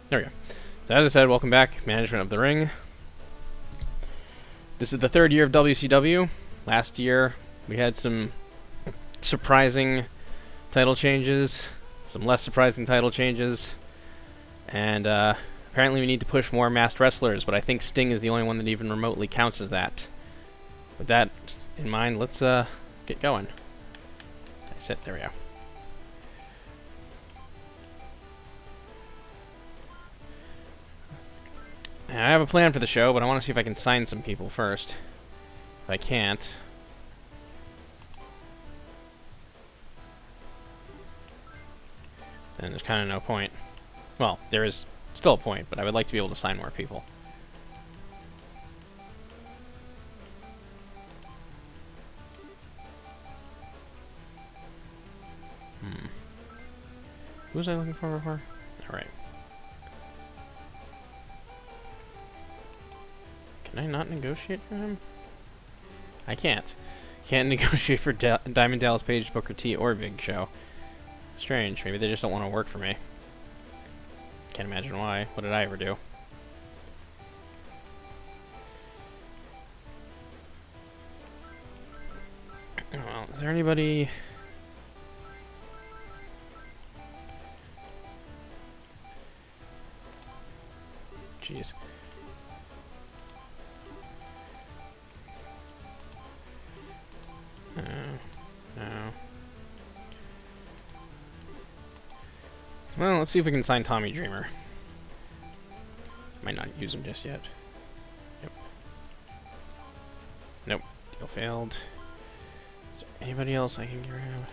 There we go. So as I said, welcome back. Management of the Ring. This is the third year of WCW. Last year, we had some surprising title changes, some less surprising title changes, and apparently we need to push more masked wrestlers, but I think Sting is the only one that even remotely counts as that. With that in mind, let's get going. That's it. There we go. Now, I have a plan for the show, but I want to see if I can sign some people first. If I can't, then there's kind of no point. Well, there is still a point, but I would like to be able to sign more people. Who was I looking for before? Alright. Can I not negotiate for him? I can't. Can't negotiate for Diamond Dallas Page, Booker T, or Big Show. Strange. Maybe they just don't want to work for me. Can't imagine why. What did I ever do? Well, is there anybody... Jeez. No. Well, let's see if we can sign Tommy Dreamer. Might not use him just yet. Yep. Nope. Deal failed. Is there anybody else I can get rid of?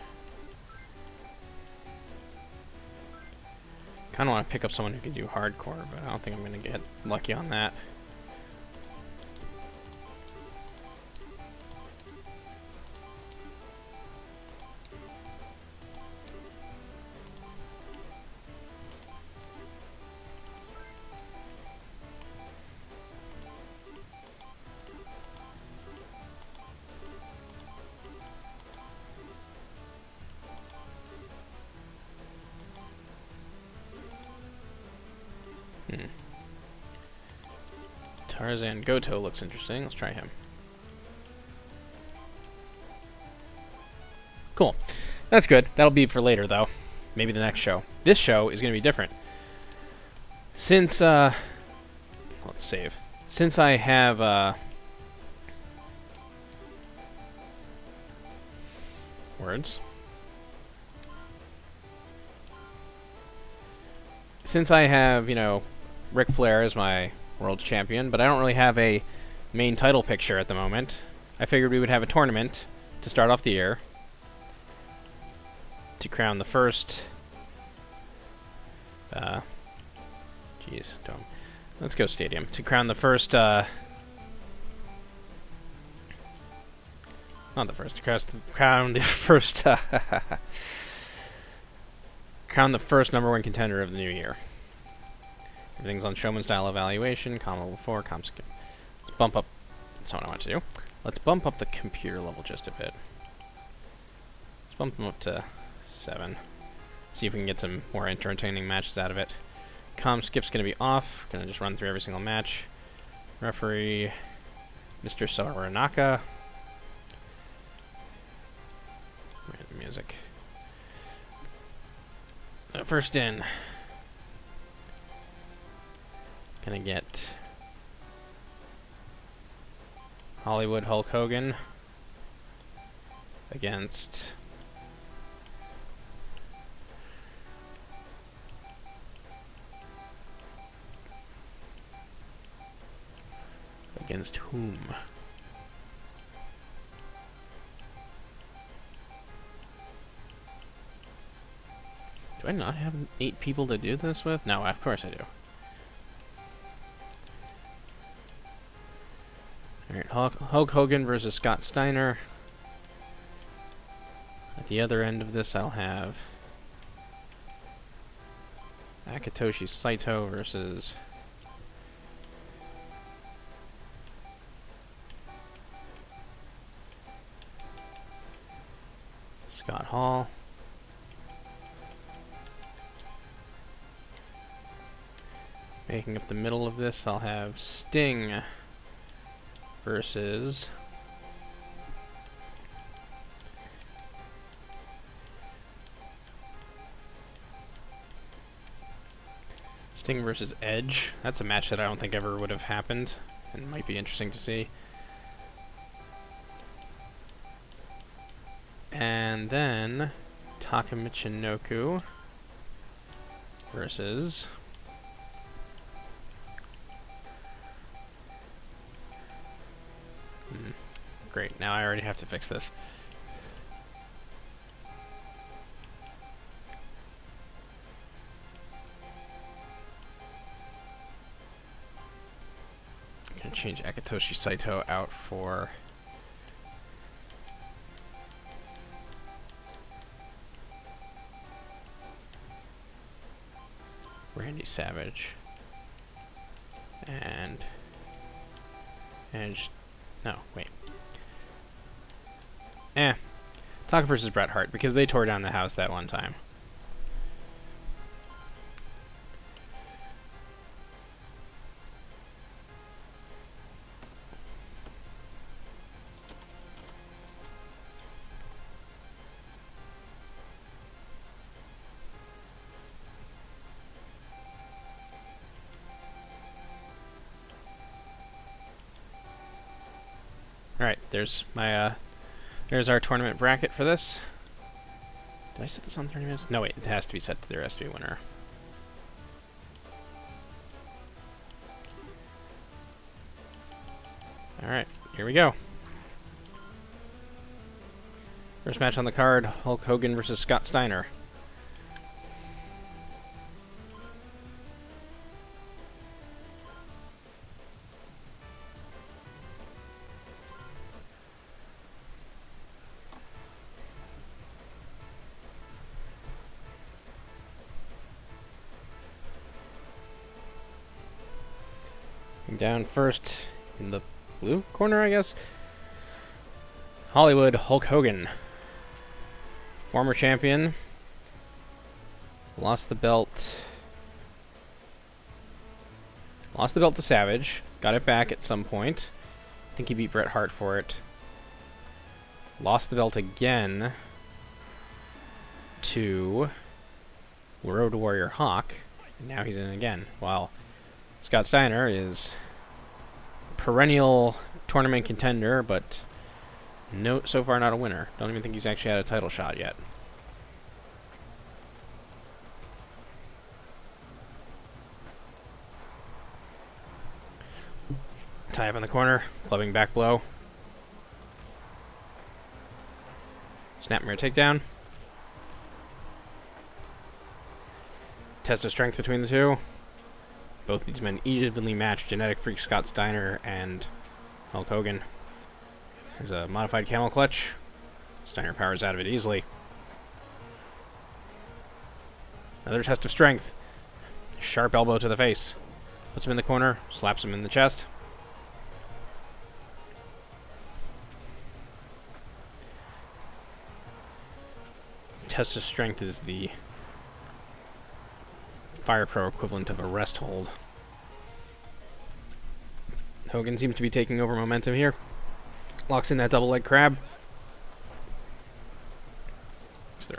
Kinda want to pick up someone who can do hardcore, but I don't think I'm gonna get lucky on that. Tarzan Goto looks interesting. Let's try him. Cool. That's good. That'll be for later, though. Maybe the next show. This show is going to be different. Since, let's save. Since I have, words. Since I have, you know, Ric Flair as my world champion, but I don't really have a main title picture at the moment. I figured we would have a tournament to start off the year to crown the first jeez, let's go stadium. To crown the first not the first, crown the first crown the first #1 contender of the new year. Everything's on showman style evaluation, comma level 4, skip. Let's bump up. That's not what I want to do. Let's bump up the computer level just a bit. Let's bump them up to 7. See if we can get some more entertaining matches out of it. Skip's going to be off. Going to just run through every single match. Referee, Mr. Saranaka. Random music. First in. Gonna get Hollywood Hulk Hogan against whom? Do I not have 8 people to do this with? No, of course I do. Alright, Hulk Hogan versus Scott Steiner. At the other end of this, I'll have Akitoshi Saito versus Scott Hall. Making up the middle of this, I'll have Sting versus Edge. That's a match that I don't think ever would have happened, and might be interesting to see. And then Taka Michinoku versus great, now I already have to fix this. I'm gonna change Akitoshi Saito out for Randy Savage. And no, wait. Taka versus Bret Hart, because they tore down the house that one time. Alright, there's my there's our tournament bracket for this. Did I set this on 30 minutes? No, wait, it has to be set to the rest of the winner. Alright, here we go. First match on the card, Hulk Hogan versus Scott Steiner. Down first in the blue corner, I guess. Hollywood Hulk Hogan. Former champion. Lost the belt. Lost the belt to Savage. Got it back at some point. I think he beat Bret Hart for it. Lost the belt again to Road Warrior Hawk. And now he's in again. While Scott Steiner is perennial tournament contender, but no, so far not a winner. Don't even think he's actually had a title shot yet. Tie up in the corner, clubbing back blow. Snap mirror takedown. Test of strength between the two. Both these men evenly matched genetic freak Scott Steiner and Hulk Hogan. There's a modified camel clutch. Steiner powers out of it easily. Another test of strength. Sharp elbow to the face. Puts him in the corner, slaps him in the chest. Test of strength is the Fire Pro equivalent of a rest hold. Hogan seems to be taking over momentum here. Locks in that double leg crab. Goes through.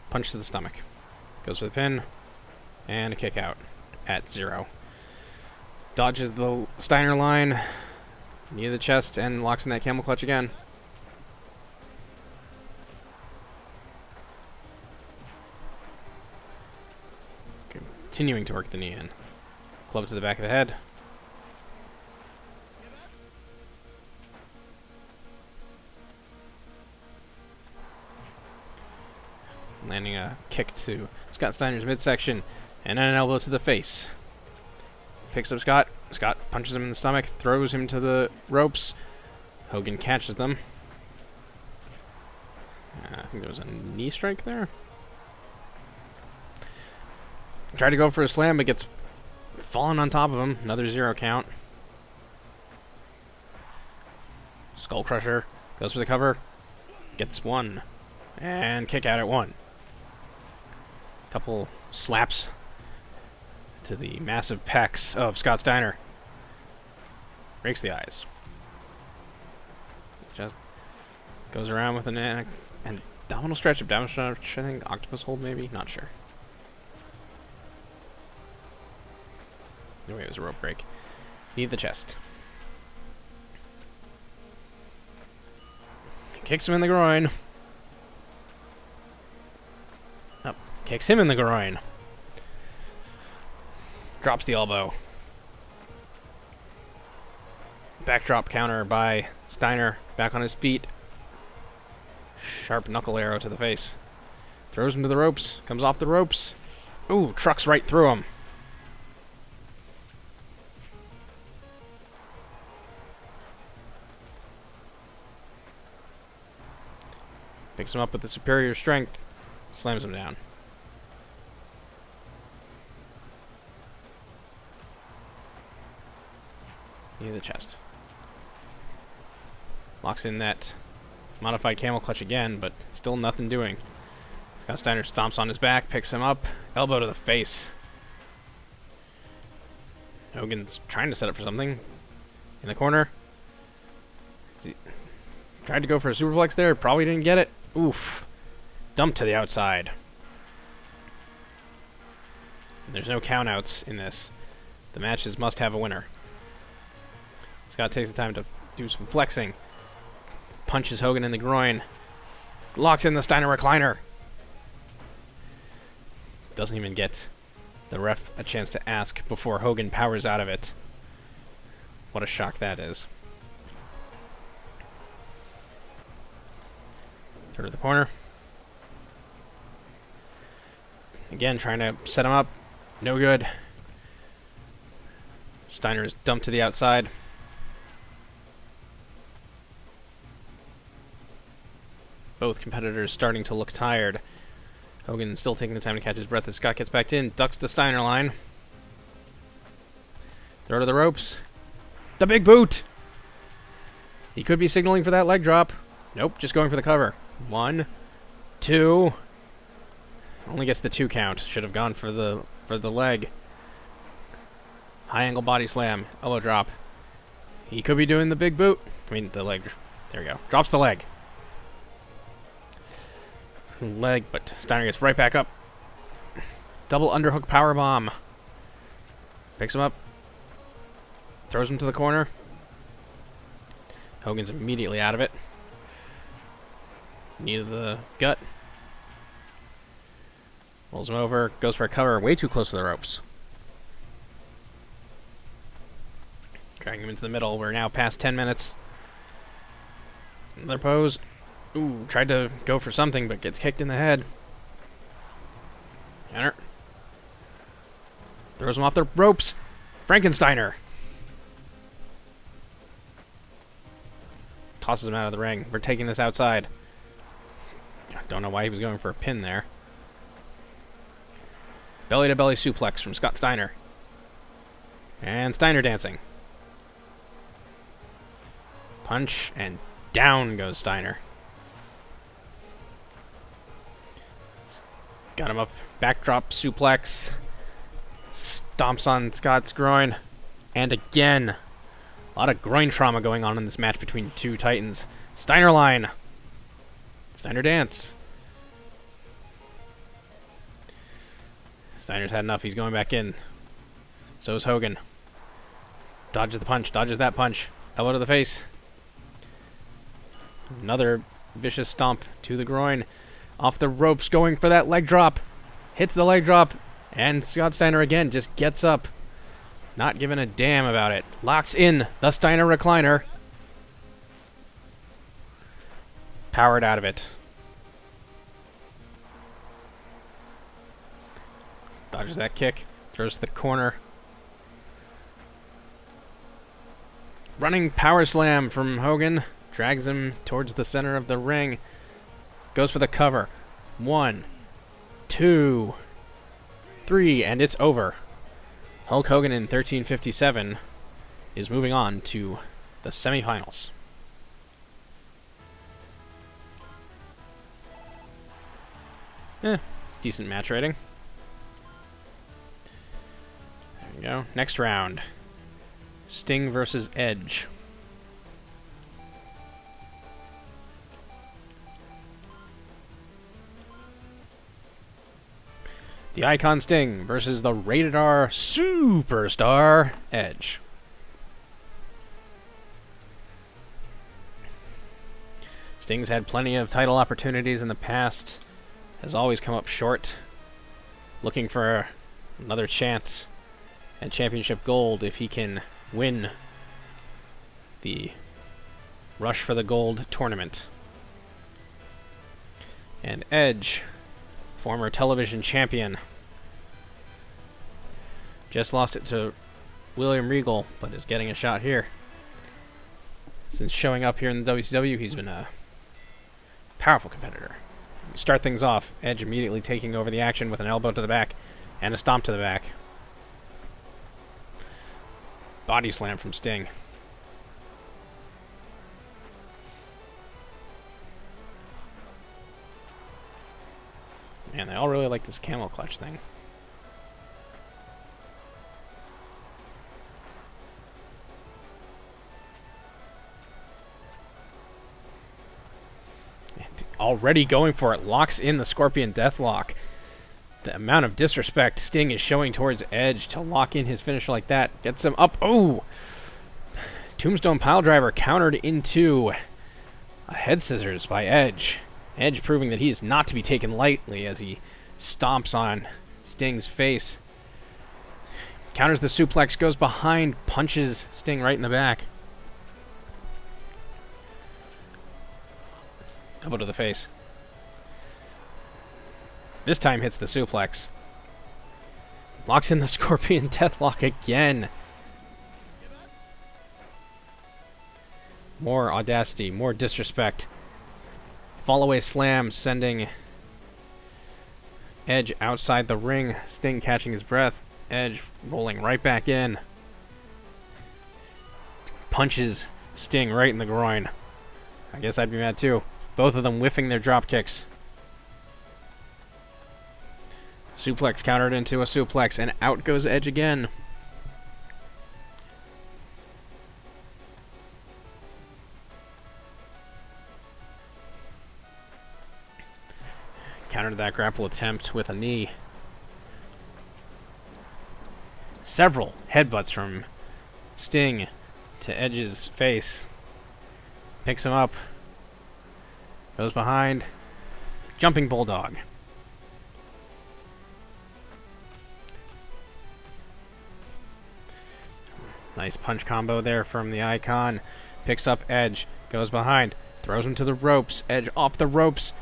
Punch to the stomach. Goes for the pin. And a kick out at 0. Dodges the Steiner line. Knee to the chest and locks in that camel clutch again. Continuing to work the knee in. Club to the back of the head. Landing a kick to Scott Steiner's midsection. And then an elbow to the face. Picks up Scott. Scott punches him in the stomach. Throws him to the ropes. Hogan catches them. I think there was a knee strike there. Tried to go for a slam, but gets fallen on top of him. Another 0 count. Skull Crusher. Goes for the cover. Gets 1. And kick out at 1. Couple slaps to the massive pecs of Scott Steiner. Breaks the eyes. Just goes around with an abdominal stretch, I think octopus hold maybe, not sure. Anyway, it was a rope break. Knee to the chest. Kicks him in the groin. Up. Kicks him in the groin. Drops the elbow. Backdrop counter by Steiner. Back on his feet. Sharp knuckle arrow to the face. Throws him to the ropes. Comes off the ropes. Ooh, trucks right through him. Picks him up with the superior strength. Slams him down. Knee to the chest. Locks in that modified camel clutch again, but still nothing doing. Scott Steiner stomps on his back, picks him up, elbow to the face. Hogan's trying to set up for something. In the corner. Tried to go for a superplex there, probably didn't get it. Oof. Dumped to the outside. There's no countouts in this. The matches must have a winner. Scott takes the time to do some flexing. Punches Hogan in the groin. Locks in the Steiner recliner. Doesn't even get the ref a chance to ask before Hogan powers out of it. What a shock that is. Third of the corner. Again, trying to set him up. No good. Steiner is dumped to the outside. Both competitors starting to look tired. Hogan still taking the time to catch his breath as Scott gets back in. Ducks the Steiner line. Throw to the ropes. The big boot! He could be signaling for that leg drop. Nope, just going for the cover. 1, 2. Only gets the 2 count. Should have gone for the leg. High angle body slam. Elbow drop. He could be doing the big boot. I mean, the leg. There we go. Drops the leg. Leg, but Steiner gets right back up. Double underhook powerbomb. Picks him up. Throws him to the corner. Hogan's immediately out of it. Knee to the gut. Rolls him over. Goes for a cover. Way too close to the ropes. Dragging him into the middle. We're now past 10 minutes. Another pose. Ooh, tried to go for something, but gets kicked in the head. Counter. Throws him off the ropes. Frankensteiner. Tosses him out of the ring. We're taking this outside. Don't know why he was going for a pin there. Belly-to-belly suplex from Scott Steiner. And Steiner dancing. Punch, and down goes Steiner. Got him up. Backdrop suplex. Stomps on Scott's groin. And again. A lot of groin trauma going on in this match between two titans. Steiner line. Steiner dance. Steiner's had enough. He's going back in. So is Hogan. Dodges the punch. Dodges that punch. Elbow to the face. Another vicious stomp to the groin. Off the ropes, going for that leg drop. Hits the leg drop. And Scott Steiner again just gets up. Not giving a damn about it. Locks in the Steiner recliner. Powered out of it. Dodges that kick. Throws to the corner. Running power slam from Hogan. Drags him towards the center of the ring. Goes for the cover. 1, 2, 3, and it's over. Hulk Hogan in 1357 is moving on to the semifinals. Decent match rating. go. Next round. Sting versus Edge. The Icon Sting versus the Rated R Superstar Edge. Sting's had plenty of title opportunities in the past. Has always come up short. Looking for another chance at championship gold if he can win the Rush for the Gold tournament. And Edge, former television champion, just lost it to William Regal, but is getting a shot here. Since showing up here in the WCW, he's been a powerful competitor. We start things off, Edge immediately taking over the action with an elbow to the back and a stomp to the back. Body slam from Sting. Man, they all really like this camel clutch thing. Already going for it, locks in the Scorpion Deathlock. The amount of disrespect Sting is showing towards Edge to lock in his finish like that. Gets him up. Oh! Tombstone Piledriver countered into a head scissors by Edge. Edge proving that he is not to be taken lightly as he stomps on Sting's face. Counters the suplex, goes behind, punches Sting right in the back. Elbow to the face. This time hits the suplex. Locks in the Scorpion Deathlock again. More audacity, more disrespect. Fallaway slam sending Edge outside the ring. Sting catching his breath. Edge rolling right back in. Punches Sting right in the groin. I guess I'd be mad too. Both of them whiffing their drop kicks. Suplex countered into a suplex, and out goes Edge again. Countered that grapple attempt with a knee. Several headbutts from Sting to Edge's face. Picks him up. Goes behind. Jumping Bulldog. Nice punch combo there from the Icon. Picks up Edge. Goes behind. Throws him to the ropes. Edge off the ropes.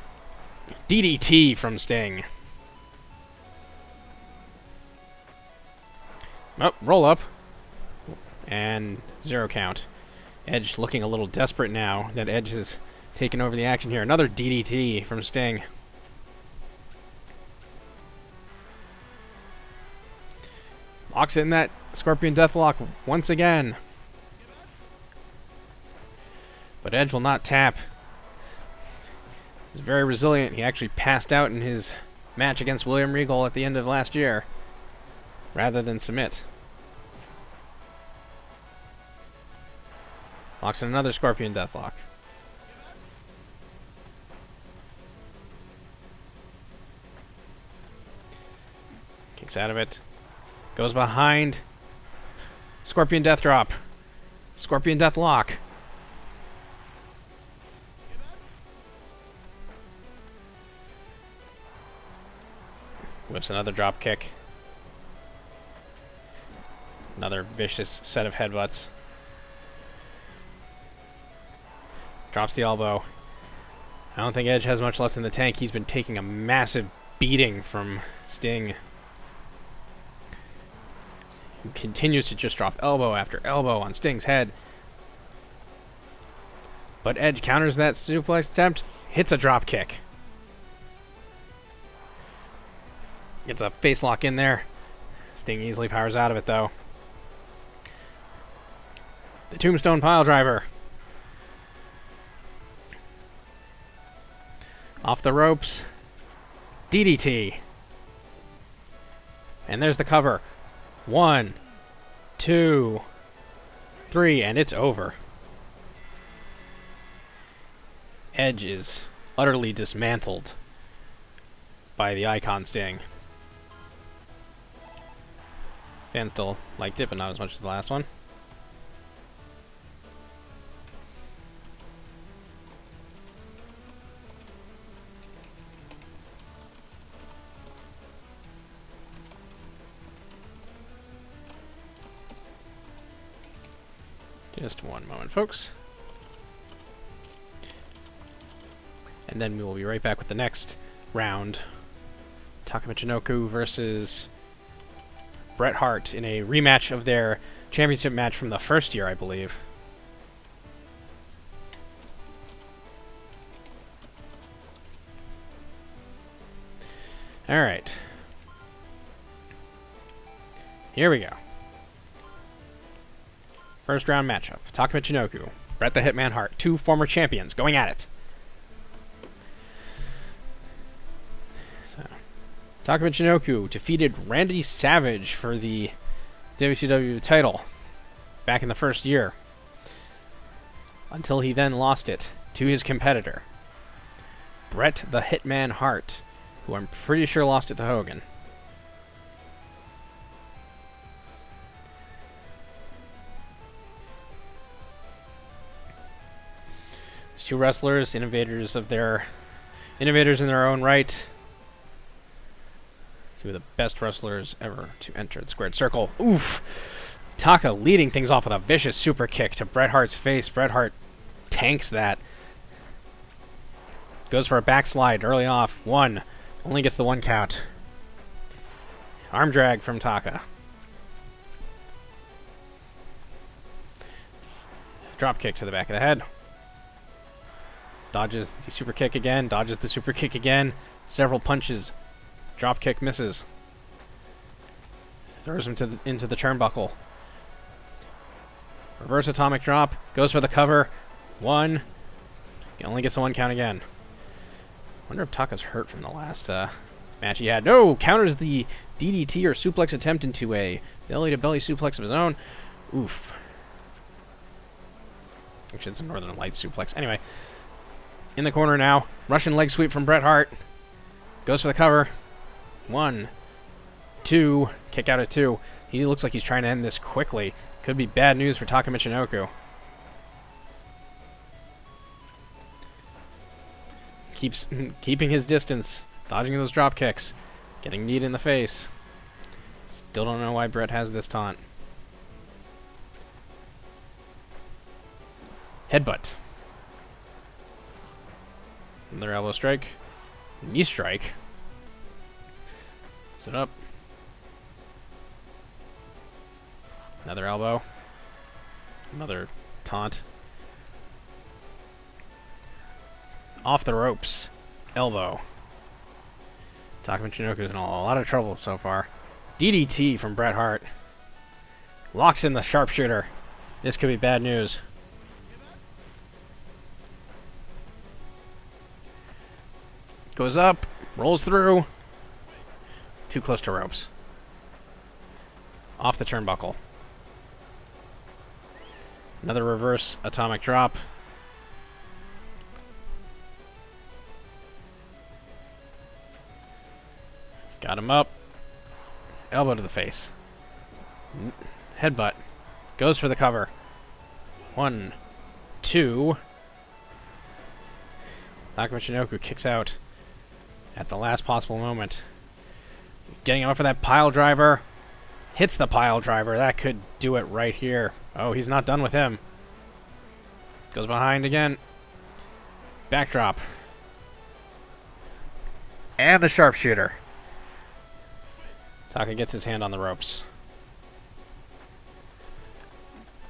DDT from Sting. Oh, roll up. And 0 count. Edge looking a little desperate now that Edge has taken over the action here. Another DDT from Sting. Locks in that Scorpion Deathlock once again. But Edge will not tap. He's very resilient. He actually passed out in his match against William Regal at the end of last year, rather than submit. Locks in another Scorpion Deathlock. Kicks out of it. Goes behind. Scorpion Death Drop. Scorpion Death Lock. Whips another drop kick. Another vicious set of headbutts. Drops the elbow. I don't think Edge has much left in the tank. He's been taking a massive beating from Sting. He continues to just drop elbow after elbow on Sting's head. But Edge counters that suplex attempt, hits a drop kick. Gets a face lock in there. Sting easily powers out of it, though. The Tombstone Piledriver. Off the ropes. DDT. And there's the cover. 1, 2, 3, and it's over. Edge is utterly dismantled by the Icon Sting. Fans still liked it, but not as much as the last one. Just one moment, folks. And then we will be right back with the next round. Taka Michinoku versus Bret Hart in a rematch of their championship match from the first year, I believe. Alright. Here we go. First round matchup. Taka Michinoku, Bret the Hitman Hart, two former champions going at it. So, Taka Michinoku defeated Randy Savage for the WCW title back in the first year, until he then lost it to his competitor, Bret the Hitman Hart, who I'm pretty sure lost it to Hogan. These two wrestlers, innovators in their own right. Two of the best wrestlers ever to enter the squared circle. Oof! Taka leading things off with a vicious super kick to Bret Hart's face. Bret Hart tanks that. Goes for a backslide early off. One. Only gets the one count. Arm drag from Taka. Drop kick to the back of the head. Dodges the super kick again. Dodges the super kick again. Several punches. Drop kick misses. Throws him into the turnbuckle. Reverse atomic drop. Goes for the cover. One. He only gets the one count again. Wonder if Taka's hurt from the last match he had. No! Counters the DDT or suplex attempt into a belly-to-belly suplex of his own. Oof. Actually, it's a Northern Lights suplex. Anyway. In the corner now. Russian leg sweep from Bret Hart. Goes for the cover. 1, 2. Kick out at 2. He looks like he's trying to end this quickly. Could be bad news for Taka Michinoku. Keeps keeping his distance. Dodging those drop kicks. Getting kneed in the face. Still don't know why Bret has this taunt. Headbutt. Another elbow strike. Knee strike. Sit up. Another elbow. Another taunt. Off the ropes. Elbow. Taka Michinoku's in a lot of trouble so far. DDT from Bret Hart. Locks in the sharpshooter. This could be bad news. Goes up. Rolls through. Too close to ropes. Off the turnbuckle. Another reverse atomic drop. Got him up. Elbow to the face. Headbutt. Goes for the cover. 1, 2. Taka Michinoku kicks out at the last possible moment. Getting up for that pile driver. Hits the pile driver. That could do it right here. Oh, he's not done with him. Goes behind again. Backdrop. And the sharpshooter. Taka gets his hand on the ropes.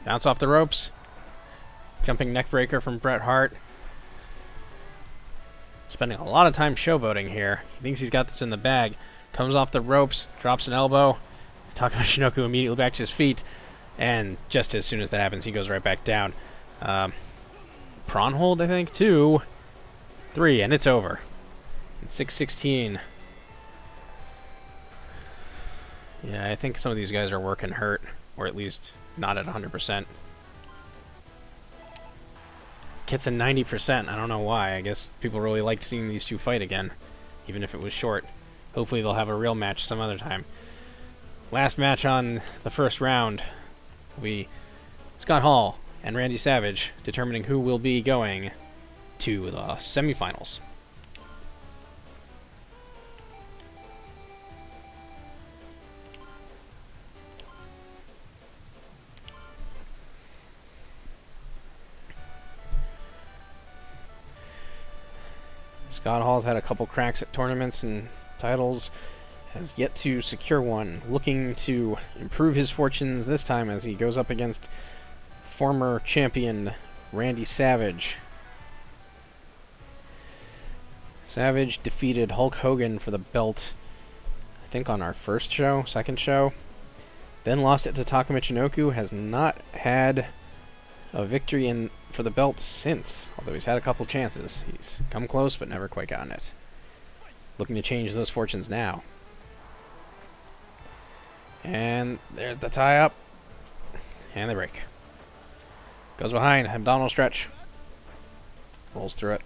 Bounce off the ropes. Jumping neckbreaker from Bret Hart. Spending a lot of time showboating here. He thinks he's got this in the bag. Comes off the ropes. Drops an elbow. Taka Michinoku immediately back to his feet. And just as soon as that happens, he goes right back down. Prawn hold, I think. 2, 3, and it's over. It's 6:16. Yeah, I think some of these guys are working hurt. or at least not at 100%. Kit's at 90%. I don't know why. I guess people really liked seeing these two fight again, even if it was short. Hopefully they'll have a real match some other time. Last match on the first round will be Scott Hall and Randy Savage determining who will be going to the semifinals. Scott Hall's had a couple cracks at tournaments and titles, has yet to secure one, looking to improve his fortunes this time as he goes up against former champion Randy Savage. Savage defeated Hulk Hogan for the belt, I think on our second show, then lost it to Taka Michinoku, has not had a victory for the belt since, although he's had a couple chances. He's come close, but never quite gotten it. Looking to change those fortunes now. And there's the tie-up. And they break. Goes behind, abdominal stretch. Rolls through it.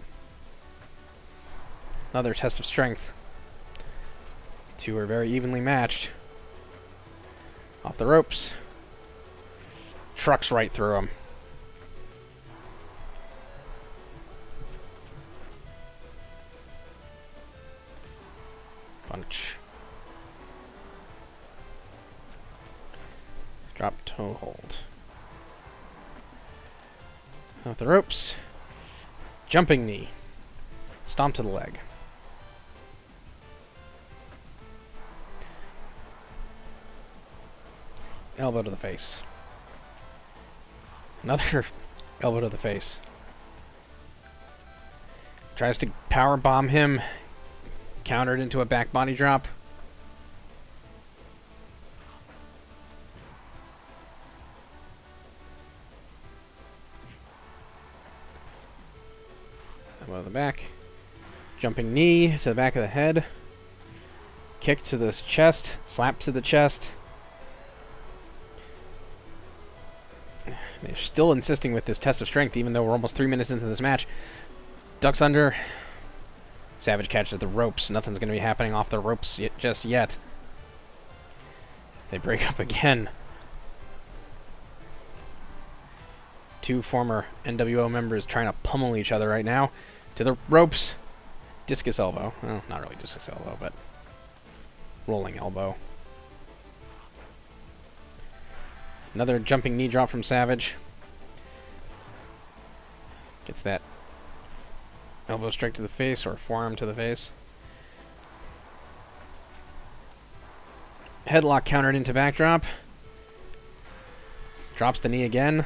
Another test of strength. Two are very evenly matched. Off the ropes. Trucks right through him. Punch. Drop toe hold. Off the ropes. Jumping knee. Stomp to the leg. Elbow to the face. Another elbow to the face. Tries to power bomb him. Countered into a back body drop. Elbow to the back. Jumping knee to the back of the head. Kick to the chest. Slap to the chest. They're still insisting with this test of strength, even though we're almost 3 minutes into this match. Ducks under. Savage catches the ropes. Nothing's going to be happening off the ropes just yet. They break up again. Two former NWO members trying to pummel each other right now. To the ropes. Discus elbow. Well, not really discus elbow, but rolling elbow. Another jumping knee drop from Savage. Gets that elbow strike to the face, or forearm to the face. Headlock countered into backdrop. Drops the knee again.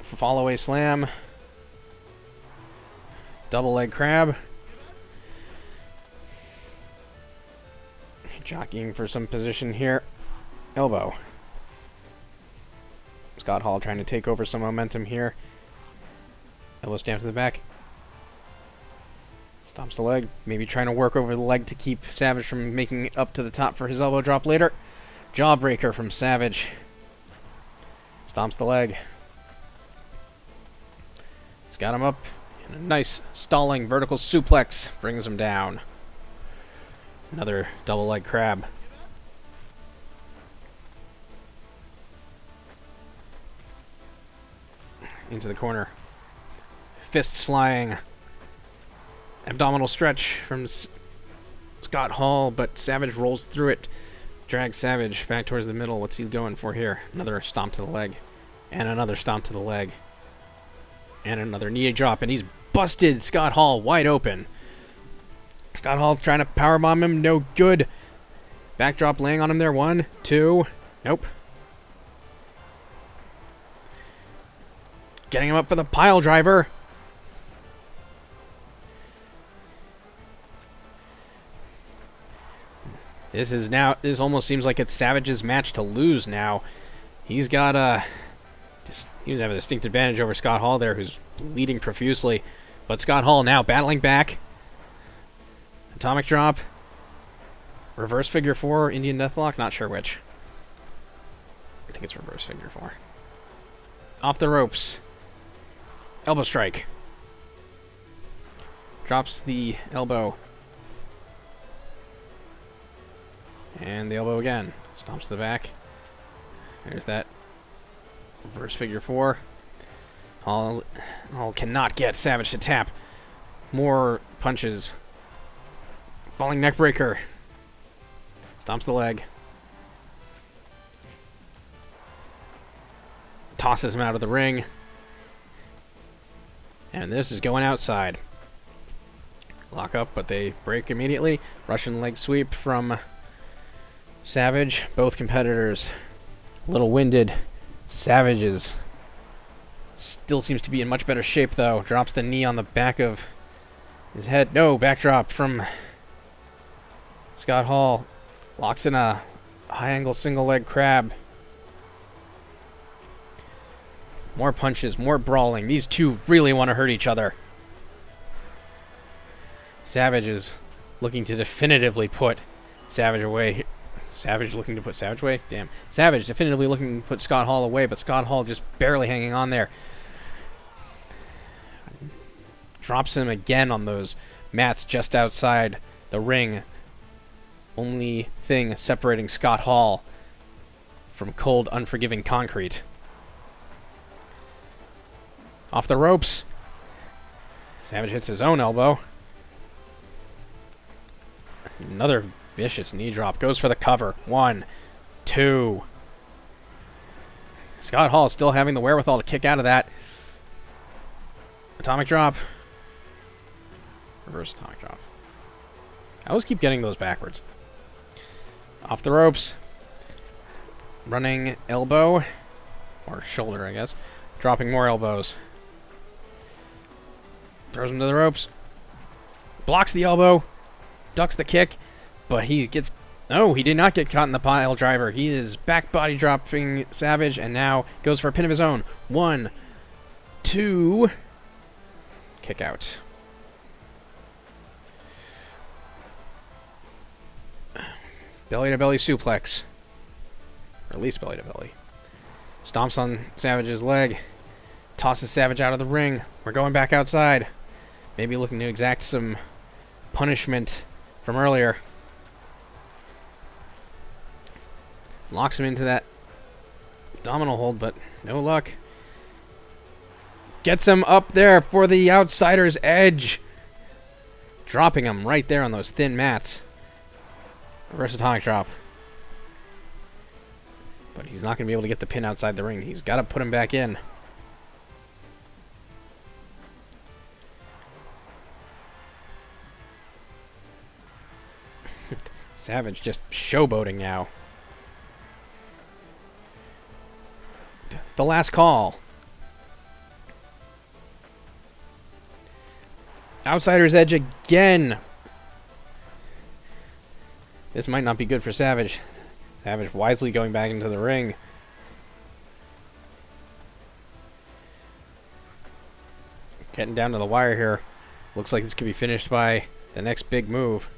Fall-away slam. Double leg crab. Jockeying for some position here. Elbow. Scott Hall trying to take over some momentum here. Elbow stamp to the back. Stomps the leg. Maybe trying to work over the leg to keep Savage from making it up to the top for his elbow drop later. Jawbreaker from Savage. Stomps the leg. It's got him up. And a nice stalling vertical suplex brings him down. Another double leg crab. Into the corner. Fists flying. Abdominal stretch from Scott Hall, but Savage rolls through it. Drags Savage back towards the middle. What's he going for here? Another stomp to the leg. And another stomp to the leg. And another knee drop, and he's busted Scott Hall wide open. Scott Hall trying to powerbomb him. No good. Backdrop laying on him there. 1, 2. Nope. Getting him up for the pile driver. This almost seems like it's Savage's match to lose now. He's got he was having a distinct advantage over Scott Hall there, who's bleeding profusely. But Scott Hall now battling back. Atomic drop. Reverse figure 4, Indian Deathlock, not sure which. think it's reverse figure 4. Off the ropes. Elbow strike. Drops the elbow. And the elbow again. Stomps the back. There's that reverse figure 4. Hall cannot get Savage to tap. More punches. Falling neck breaker. Stomps the leg. Tosses him out of the ring. And this is going outside. Lock up, but they break immediately. Russian leg sweep from Savage. Both competitors a little winded. Savage's still seems to be in much better shape, though. Drops the knee on the back of his head. No, backdrop from Scott Hall. Locks in a high-angle single-leg crab. More punches, more brawling. These two really want to hurt each other. Savage is looking to definitively put Savage away. Savage looking to put Savage away? Damn. Savage definitively looking to put Scott Hall away, but Scott Hall just barely hanging on there. Drops him again on those mats just outside the ring. Only thing separating Scott Hall from cold, unforgiving concrete. Off the ropes. Savage hits his own elbow. Another vicious knee drop. Goes for the cover. 1, 2. Scott Hall still having the wherewithal to kick out of that. Atomic drop. Reverse atomic drop. I always keep getting those backwards. Off the ropes. Running elbow. Or shoulder, I guess. Dropping more elbows. Throws him to the ropes. Blocks the elbow. Ducks the kick. But he gets... No, he did not get caught in the pile driver. He is back body dropping Savage and now goes for a pin of his own. 1, 2. Kick out. Belly to belly suplex. Or at least belly to belly. Stomps on Savage's leg. Tosses Savage out of the ring. We're going back outside. Maybe looking to exact some punishment from earlier. Locks him into that abdominal hold, but no luck. Gets him up there for the outsider's edge. Dropping him right there on those thin mats. Reverse atomic drop. But he's not going to be able to get the pin outside the ring. He's got to put him back in. Savage just showboating now. The last call. Outsider's edge again. This might not be good for Savage. Savage wisely going back into the ring. Getting down to the wire here. Looks like this could be finished by the next big move.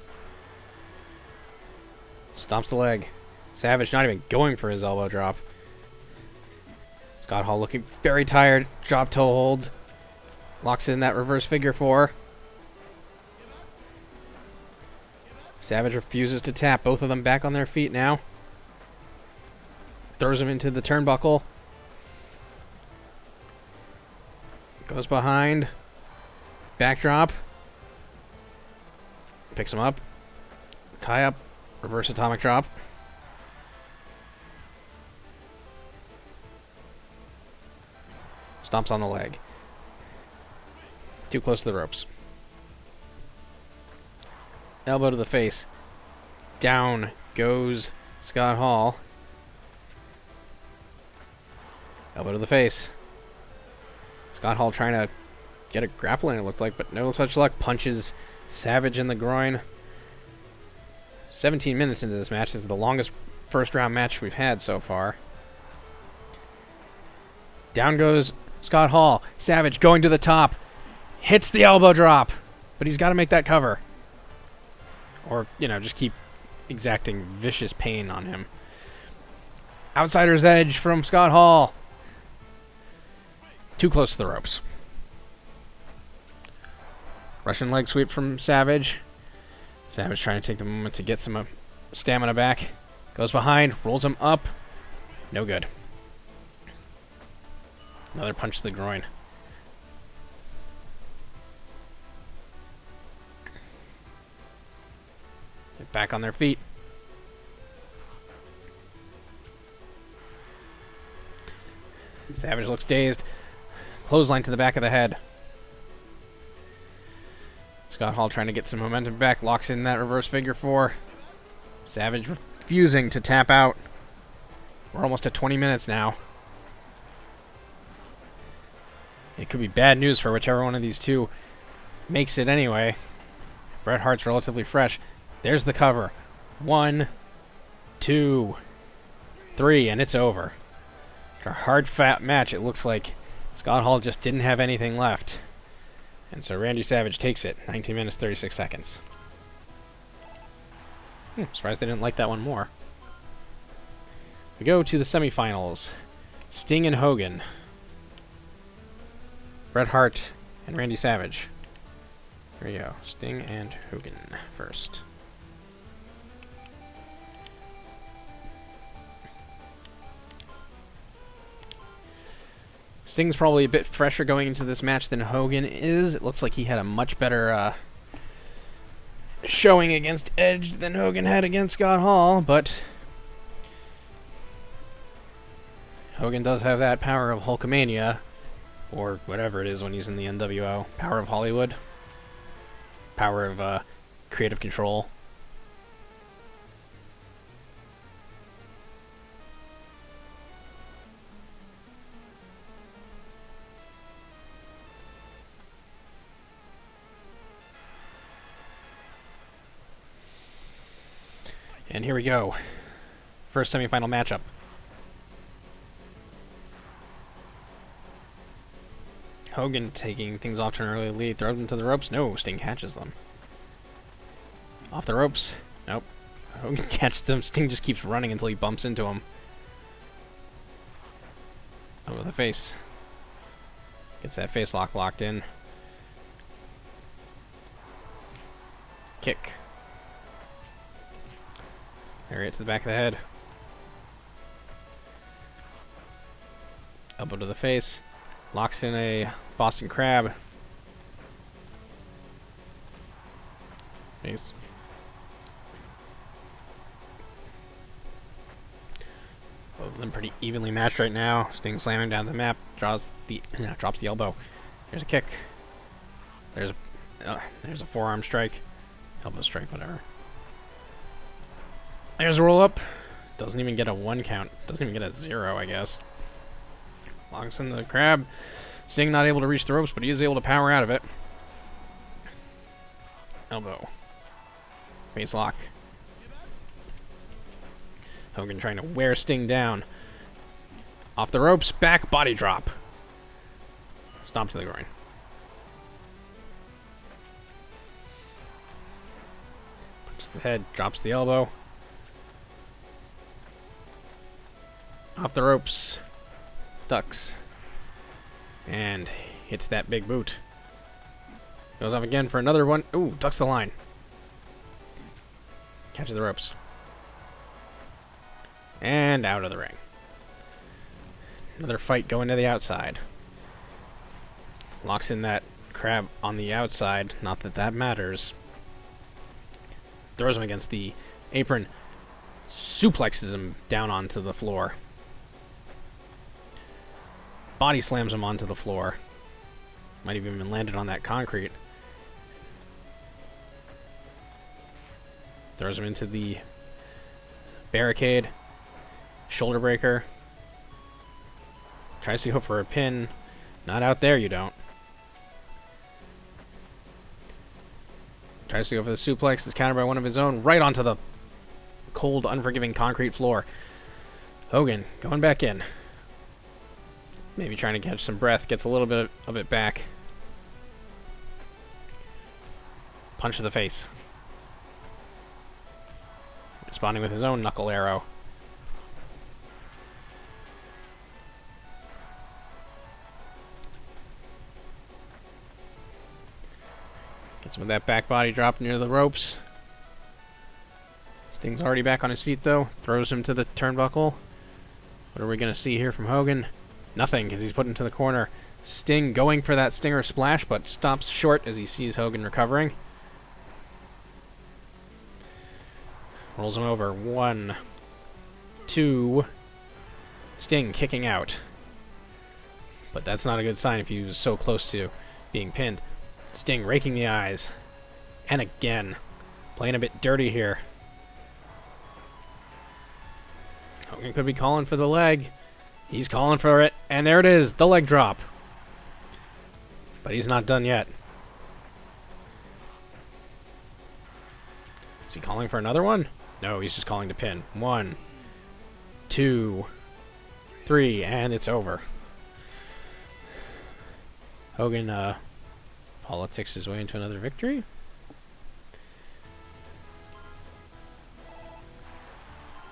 Stomps the leg. Savage not even going for his elbow drop. Scott Hall looking very tired. Drop toe hold. Locks in that reverse figure 4. Savage refuses to tap. Both of them back on their feet now. Throws him into the turnbuckle. Goes behind. Backdrop. Picks him up. Tie up. Reverse atomic drop. Stomps on the leg. Too close to the ropes. Elbow to the face. Down goes Scott Hall. Elbow to the face. Scott Hall trying to get a grappling, it looked like, but no such luck. Punches Savage in the groin. 17 minutes into this match. This is the longest first round match we've had so far. Down goes Scott Hall. Savage going to the top. Hits the elbow drop. But he's got to make that cover. Or, you know, just keep exacting vicious pain on him. Outsider's edge from Scott Hall. Too close to the ropes. Russian leg sweep from Savage. Savage trying to take the moment to get some stamina back. Goes behind, rolls him up. No good. Another punch to the groin. Get back on their feet. Savage looks dazed. Clothesline to the back of the head. Scott Hall trying to get some momentum back. Locks in that reverse figure four. Savage refusing to tap out. We're almost at 20 minutes now. It could be bad news for whichever one of these two makes it anyway. Bret Hart's relatively fresh. There's the cover. 1, 2, 3, and it's over. After a hard, fat match, it looks like Scott Hall just didn't have anything left. And so Randy Savage takes it. 19 minutes, 36 seconds. Surprised they didn't like that one more. We go to the semifinals. Sting and Hogan. Bret Hart and Randy Savage. Here we go. Sting and Hogan first. Sting's probably a bit fresher going into this match than Hogan is. It looks like he had a much better showing against Edge than Hogan had against Scott Hall, but Hogan does have that power of Hulkamania, or whatever it is when he's in the NWO. Power of Hollywood. Power of creative control. And here we go. First semifinal matchup. Hogan taking things off to an early lead. Throws them to the ropes. No, Sting catches them. Off the ropes. Nope. Hogan catches them. Sting just keeps running until he bumps into him. Over the face. Gets that face lock locked in. Kick. Right to the back of the head. Elbow to the face. Locks in a Boston Crab. Nice. Both of them pretty evenly matched right now. Sting slamming down the map. Drops the elbow. There's a kick. There's a forearm strike. Elbow strike, whatever. There's a roll up. Doesn't even get a 1 count. Doesn't even get a 0, I guess. Locks in the crab. Sting not able to reach the ropes, but he is able to power out of it. Elbow. Face lock. Hogan trying to wear Sting down. Off the ropes, back body drop. Stomp to the groin. Punches the head, drops the elbow. Off the ropes. Ducks. And hits that big boot. Goes off again for another one. Ooh, ducks the line. Catches the ropes. And out of the ring. Another fight going to the outside. Locks in that crab on the outside. Not that that matters. Throws him against the apron. Suplexes him down onto the floor. Body slams him onto the floor. Might have even landed on that concrete. Throws him into the barricade. Shoulder breaker. Tries to go for a pin. Not out there, you don't. Tries to go for the suplex. Is countered by one of his own. Right onto the cold, unforgiving concrete floor. Hogan going back in. Maybe trying to catch some breath. Gets a little bit of it back. Punch to the face. Responding with his own knuckle arrow. Gets him with that back body drop near the ropes. Sting's already back on his feet, though. Throws him to the turnbuckle. What are we going to see here from Hogan? Nothing, because he's put into the corner. Sting going for that Stinger splash, but stops short as he sees Hogan recovering. Rolls him over. 1, 2. Sting kicking out. But that's not a good sign if he was so close to being pinned. Sting raking the eyes. And again. Playing a bit dirty here. Hogan could be calling for the leg. He's calling for it. And there it is. The leg drop. But he's not done yet. Is he calling for another one? No, he's just calling to pin. 1, 2, 3, and it's over. Hogan politics his way into another victory.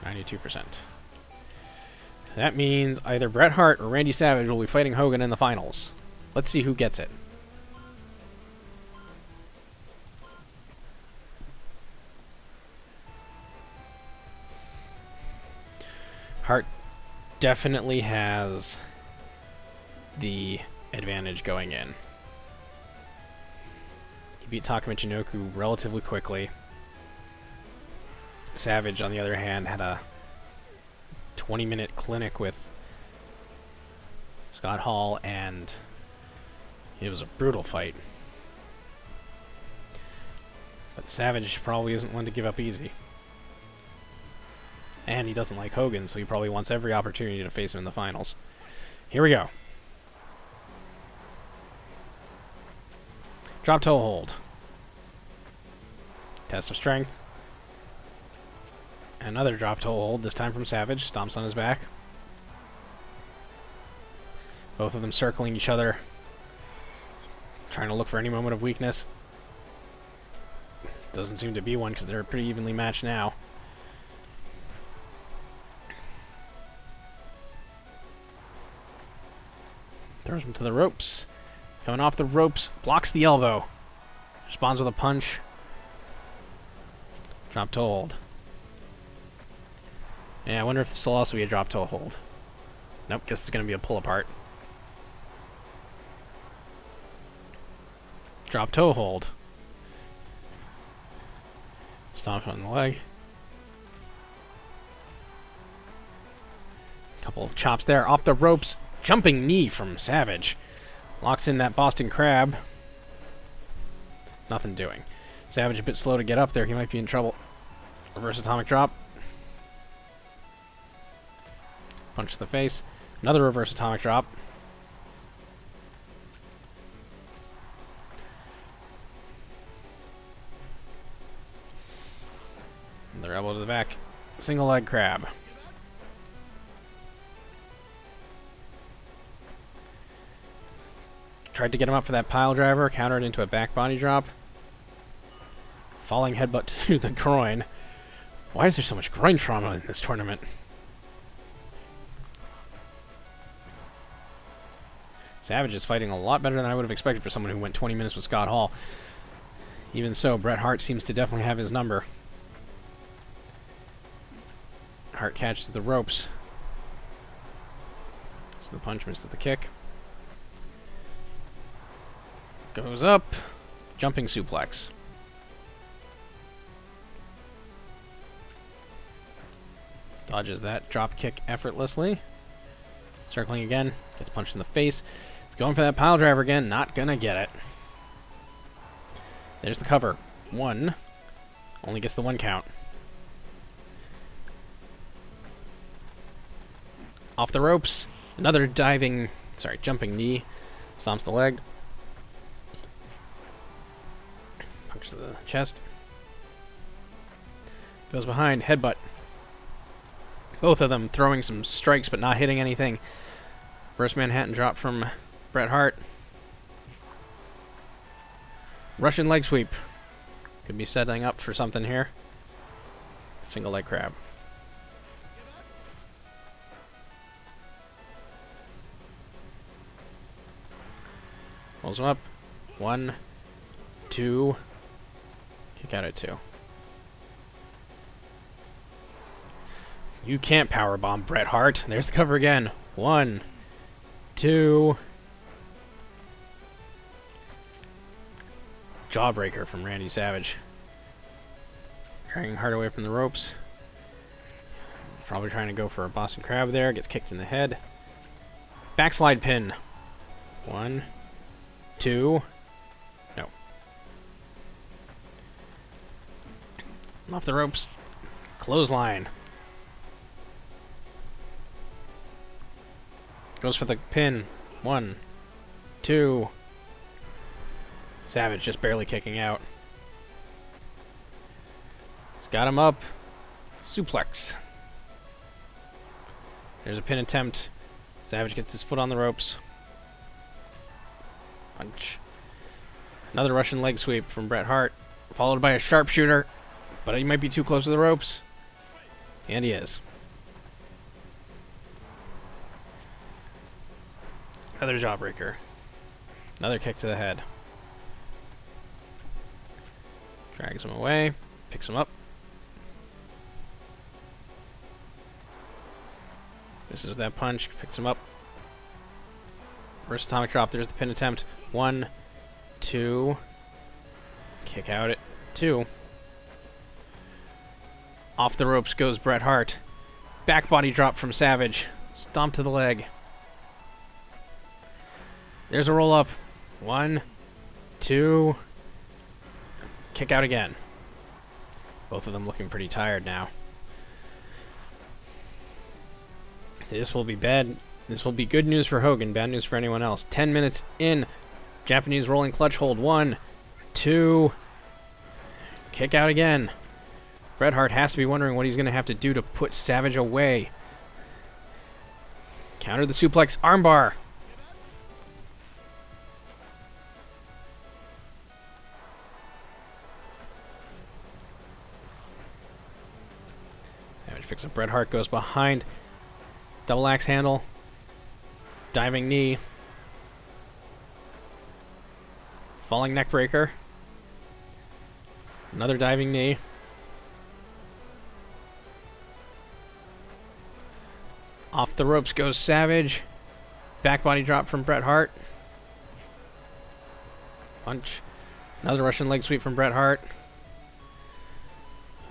%. That means either Bret Hart or Randy Savage will be fighting Hogan in the finals. Let's see who gets it. Hart definitely has the advantage going in. He beat Taka relatively quickly. Savage, on the other hand, had a 20-minute clinic with Scott Hall, and it was a brutal fight. But Savage probably isn't one to give up easy. And he doesn't like Hogan, so he probably wants every opportunity to face him in the finals. Here we go. Drop toe hold. Test of strength. Another drop toe hold, this time from Savage. Stomps on his back. Both of them circling each other. Trying to look for any moment of weakness. Doesn't seem to be one because they're pretty evenly matched now. Throws him to the ropes. Coming off the ropes, blocks the elbow. Responds with a punch. Drop toe hold. Yeah, I wonder if this will also be a drop toe hold. Nope, guess it's going to be a pull apart. Drop toe hold. Stomp on the leg. Couple of chops there. Off the ropes. Jumping knee from Savage. Locks in that Boston Crab. Nothing doing. Savage a bit slow to get up there. He might be in trouble. Reverse atomic drop. Punch to the face. Another reverse atomic drop. Another elbow to the back. Single leg crab. Tried to get him up for that pile driver, countered into a back body drop. Falling headbutt to the groin. Why is there so much groin trauma in this tournament? Savage is fighting a lot better than I would have expected for someone who went 20 minutes with Scott Hall. Even so, Bret Hart seems to definitely have his number. Hart catches the ropes. So the punch misses the kick. Goes up. Jumping suplex. Dodges that drop kick effortlessly. Circling again. Gets punched in the face. He's going for that pile driver again. Not gonna get it. There's the cover. 1. Only gets the 1 count. Off the ropes. Another jumping knee. Stomps the leg. Punch to the chest. Goes behind. Headbutt. Both of them throwing some strikes but not hitting anything. First Manhattan drop from Bret Hart. Russian leg sweep. Could be setting up for something here. Single leg crab. Rolls him up. 1, 2, Kick out at 2. You can't powerbomb Bret Hart. There's the cover again. 1, 2. Jawbreaker from Randy Savage. Dragging Hart away from the ropes. Probably trying to go for a Boston Crab there. Gets kicked in the head. Backslide pin. 1, 2. No. Off the ropes. Clothesline. Goes for the pin. 1, 2. Savage just barely kicking out. He's got him up. Suplex. There's a pin attempt. Savage gets his foot on the ropes. Punch. Another Russian leg sweep from Bret Hart, followed by a sharpshooter, but he might be too close to the ropes. And he is. Another jawbreaker. Another kick to the head. Drags him away. Picks him up. This is that punch. Picks him up. First atomic drop. There's the pin attempt. 1, 2. Kick out at 2. Off the ropes goes Bret Hart. Back body drop from Savage. Stomp to the leg. There's a roll up. 1, 2. Kick out again. Both of them looking pretty tired now. This will be bad. This will be good news for Hogan, bad news for anyone else. 10 minutes in. Japanese rolling clutch hold. 1, 2. Kick out again. Bret Hart has to be wondering what he's going to have to do to put Savage away. Counter the suplex armbar. Savage picks up Bret Hart, goes behind. Double axe handle. Diving knee. Falling neck breaker. Another diving knee. Off the ropes goes Savage. Back body drop from Bret Hart. Punch. Another Russian leg sweep from Bret Hart.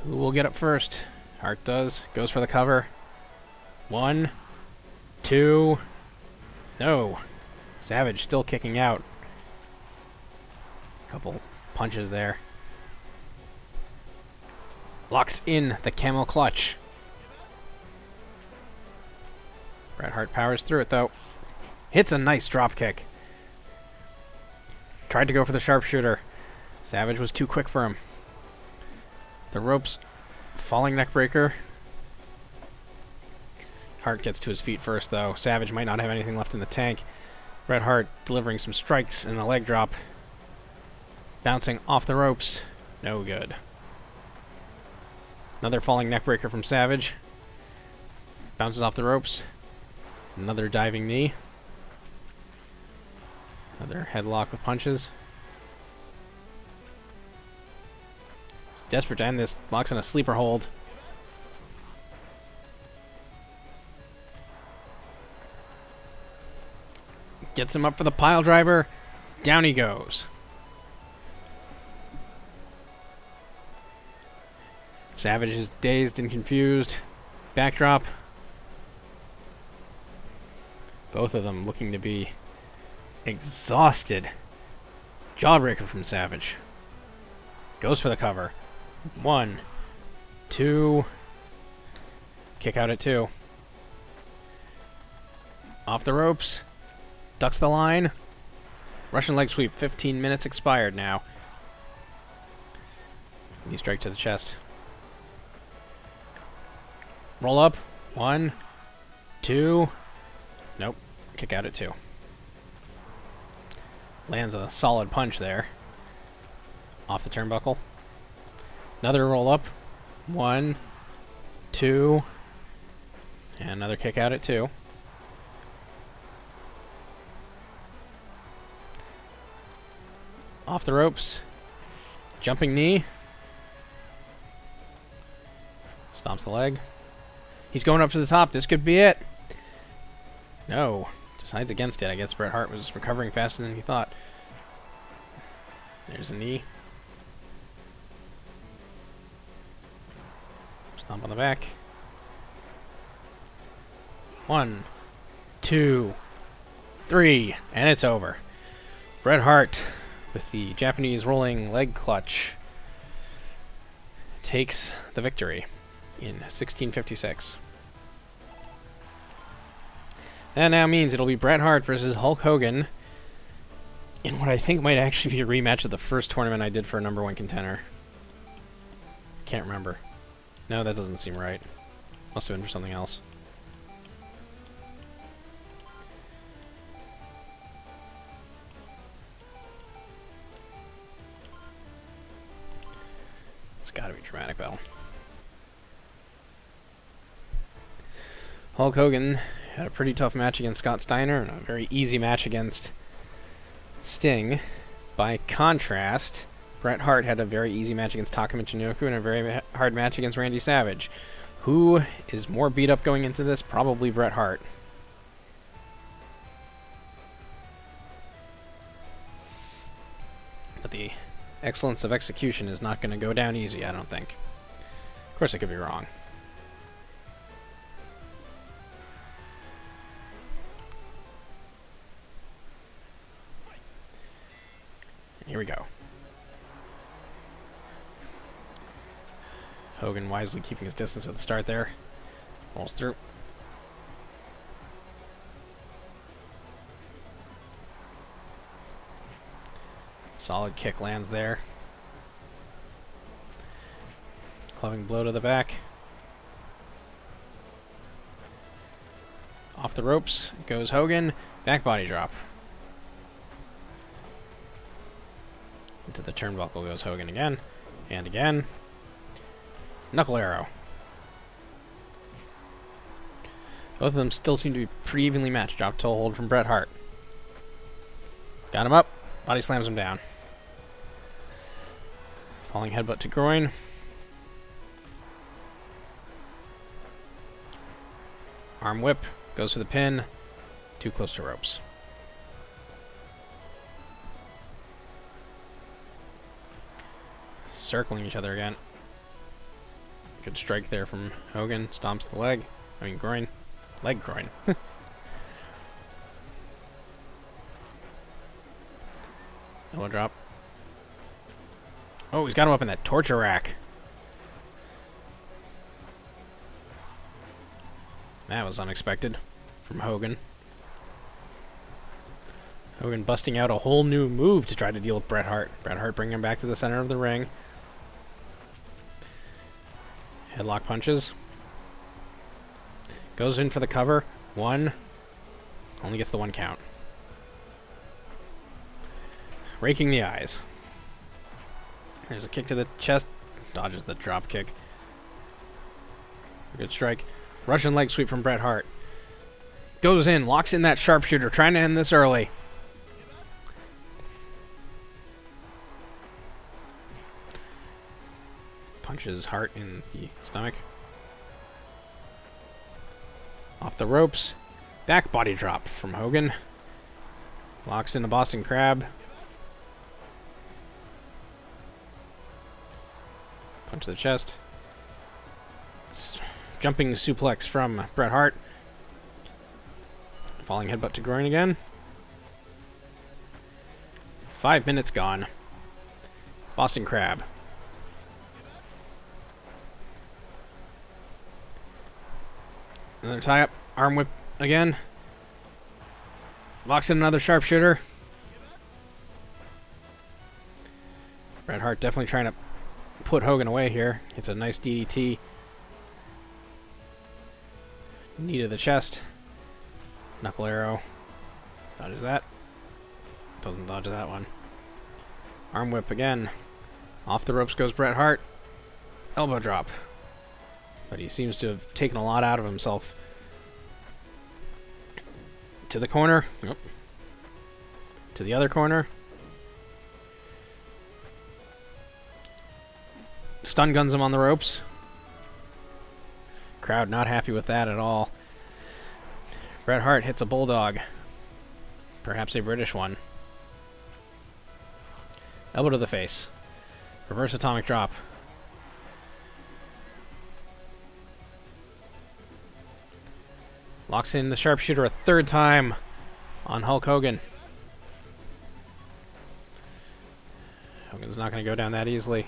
Who will get up first? Hart does. Goes for the cover. 1, 2. No. Savage still kicking out. Couple punches there. Locks in the camel clutch. Bret Hart powers through it, though. Hits a nice drop kick. Tried to go for the sharpshooter. Savage was too quick for him. The ropes. Falling neck breaker. Hart gets to his feet first, though. Savage might not have anything left in the tank. Bret Hart delivering some strikes and a leg drop. Bouncing off the ropes. No good. Another falling neck breaker from Savage. Bounces off the ropes. Another diving knee. Another headlock with punches. He's desperate to end this. Locks in a sleeper hold. Gets him up for the pile driver. Down he goes. Savage is dazed and confused. Backdrop. Both of them looking to be exhausted. Jawbreaker from Savage. Goes for the cover. 1, 2. Kick out at 2. Off the ropes. Ducks the line. Russian leg sweep. 15 minutes expired now. Knee strike to the chest. Roll up. 1, 2. Nope. Kick out at 2. Lands a solid punch there. Off the turnbuckle. Another roll up. 1, 2. And another kick out at 2. Off the ropes. Jumping knee. Stomps the leg. He's going up to the top. This could be it. No. Decides against it. I guess Bret Hart was recovering faster than he thought. There's a knee. Stomp on the back. 1, 2, 3, and it's over. Bret Hart, with the Japanese rolling leg clutch, takes the victory in 1656. That now means it'll be Bret Hart versus Hulk Hogan in what I think might actually be a rematch of the first tournament I did for a #1 contender. Can't remember. No, that doesn't seem right. Must have been for something else. It's gotta be dramatic battle. Hulk Hogan had a pretty tough match against Steiner and a very easy match against Sting. By contrast, Bret Hart had a very easy match against Taka and a very hard match against Randy Savage. Who is more beat up going into this? Probably Bret Hart. But the excellence of execution is not going to go down easy, I don't think. Of course, I could be wrong. Here we go. Hogan wisely keeping his distance at the start there. Rolls through. Solid kick lands there. Clubbing blow to the back. Off the ropes goes Hogan. Back body drop. Into the turnbuckle goes Hogan again. And again. Knuckle arrow. Both of them still seem to be pretty evenly matched. Drop toe hold from Bret Hart. Got him up. Body slams him down. Falling headbutt to groin. Arm whip. Goes for the pin. Too close to ropes. Circling each other again. Good strike there from Hogan. Stomps the leg. I mean groin. Leg groin. Elbow drop. Oh, he's got him up in that torture rack. That was unexpected from Hogan. Hogan busting out a whole new move to try to deal with Bret Hart. Bret Hart bringing him back to the center of the ring. Headlock punches. Goes in for the cover. 1. Only gets the 1 count. Raking the eyes. There's a kick to the chest. Dodges the drop kick. Good strike. Russian leg sweep from Bret Hart. Goes in. Locks in that sharpshooter. Trying to end this early. Punches Hart in the stomach. Off the ropes. Back body drop from Hogan. Locks in the Boston Crab. Punch to the chest. Jumping suplex from Bret Hart. Falling headbutt to groin again. 5 minutes gone. Boston Crab. Another tie-up. Arm whip again. Locks in another sharpshooter. Bret Hart definitely trying to put Hogan away here. It's a nice DDT. Knee to the chest. Knuckle arrow. Dodges that. Doesn't dodge that one. Arm whip again. Off the ropes goes Bret Hart. Elbow drop. But he seems to have taken a lot out of himself. To the corner. Nope. To the other corner. Stun guns him on the ropes. Crowd not happy with that at all. Bret Hart hits a bulldog. Perhaps a British one. Elbow to the face. Reverse atomic drop. Locks in the sharpshooter a third time on Hulk Hogan. Hogan's not going to go down that easily.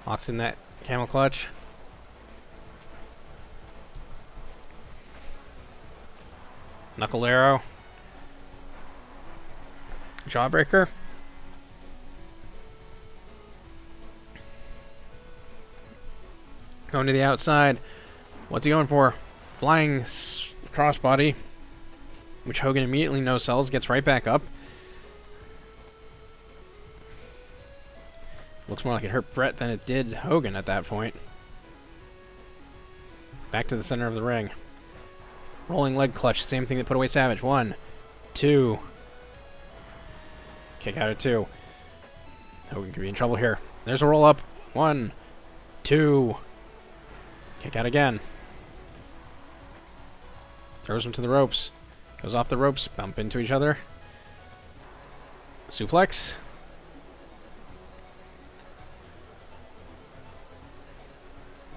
Locks in that camel clutch. Knuckle arrow. Jawbreaker. Going to the outside. What's he going for? Flying crossbody, which Hogan immediately no-sells, gets right back up. Looks more like it hurt Bret than it did Hogan at that point. Back to the center of the ring. Rolling leg clutch, same thing that put away Savage. 1, 2. Kick out at 2. Hogan could be in trouble here. There's a roll up. 1, 2. Kick out again. Throws him to the ropes. Goes off the ropes. Bump into each other. Suplex.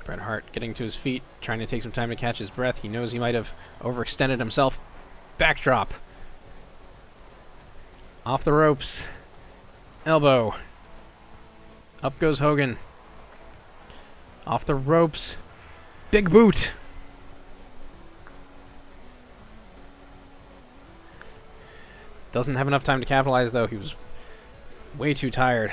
Bret Hart getting to his feet, trying to take some time to catch his breath. He knows he might have overextended himself. Backdrop. Off the ropes. Elbow. Up goes Hogan. Off the ropes. Big boot. Doesn't have enough time to capitalize, though. He was way too tired.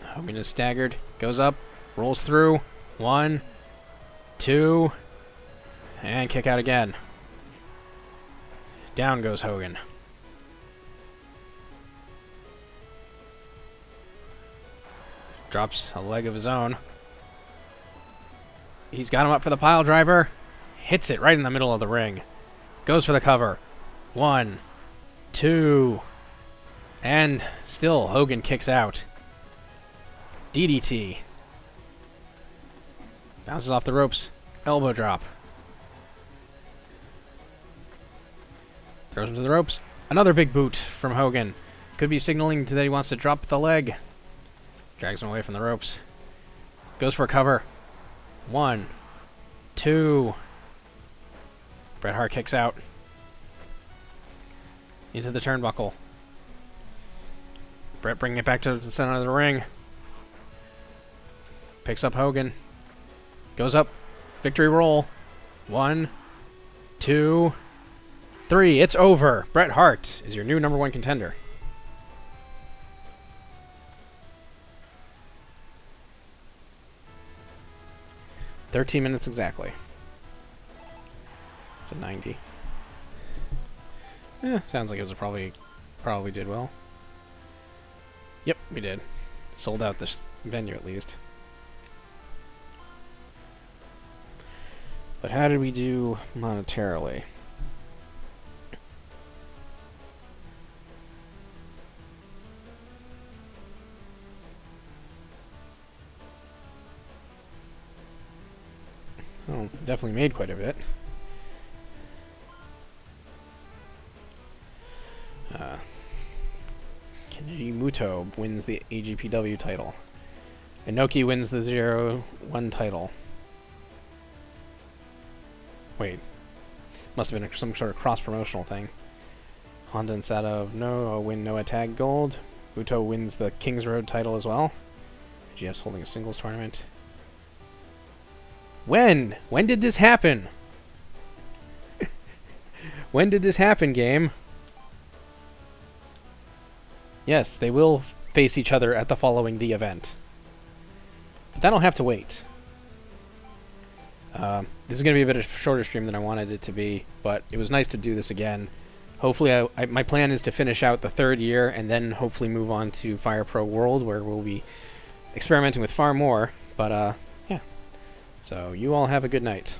Hogan is staggered. Goes up. Rolls through. 1, 2. And kick out again. Down goes Hogan. Drops a leg of his own. He's got him up for the pile driver. Hits it right in the middle of the ring. Goes for the cover. 1, 2. And still Hogan kicks out. DDT. Bounces off the ropes. Elbow drop. Throws him to the ropes. Another big boot from Hogan. Could be signaling that he wants to drop the leg. Drags him away from the ropes. Goes for a cover. 1, 2. Bret Hart kicks out. Into the turnbuckle. Bret bringing it back to the center of the ring. Picks up Hogan. Goes up. Victory roll. 1, 2, 3. It's over. Bret Hart is your new #1 contender. "13 minutes exactly." It's a 90. Sounds like it was probably did well. Yep, we did. Sold out this venue at least. But how did we do monetarily? Oh, definitely made quite a bit. Kenji Muto wins the AGPW title. Inoki wins the 0-1 title. Wait. Must have been some sort of cross-promotional thing. Honda and Sato win Noah Tag Gold. Muto wins the Kings Road title as well. GF's holding a singles tournament. When? When did this happen? When did this happen, game? Yes, they will face each other at the following The Event. But that'll have to wait. This is going to be a bit of a shorter stream than I wanted it to be, but it was nice to do this again. Hopefully, my plan is to finish out the 3rd year and then hopefully move on to Fire Pro World, where we'll be experimenting with far more. But, yeah. So, you all have a good night.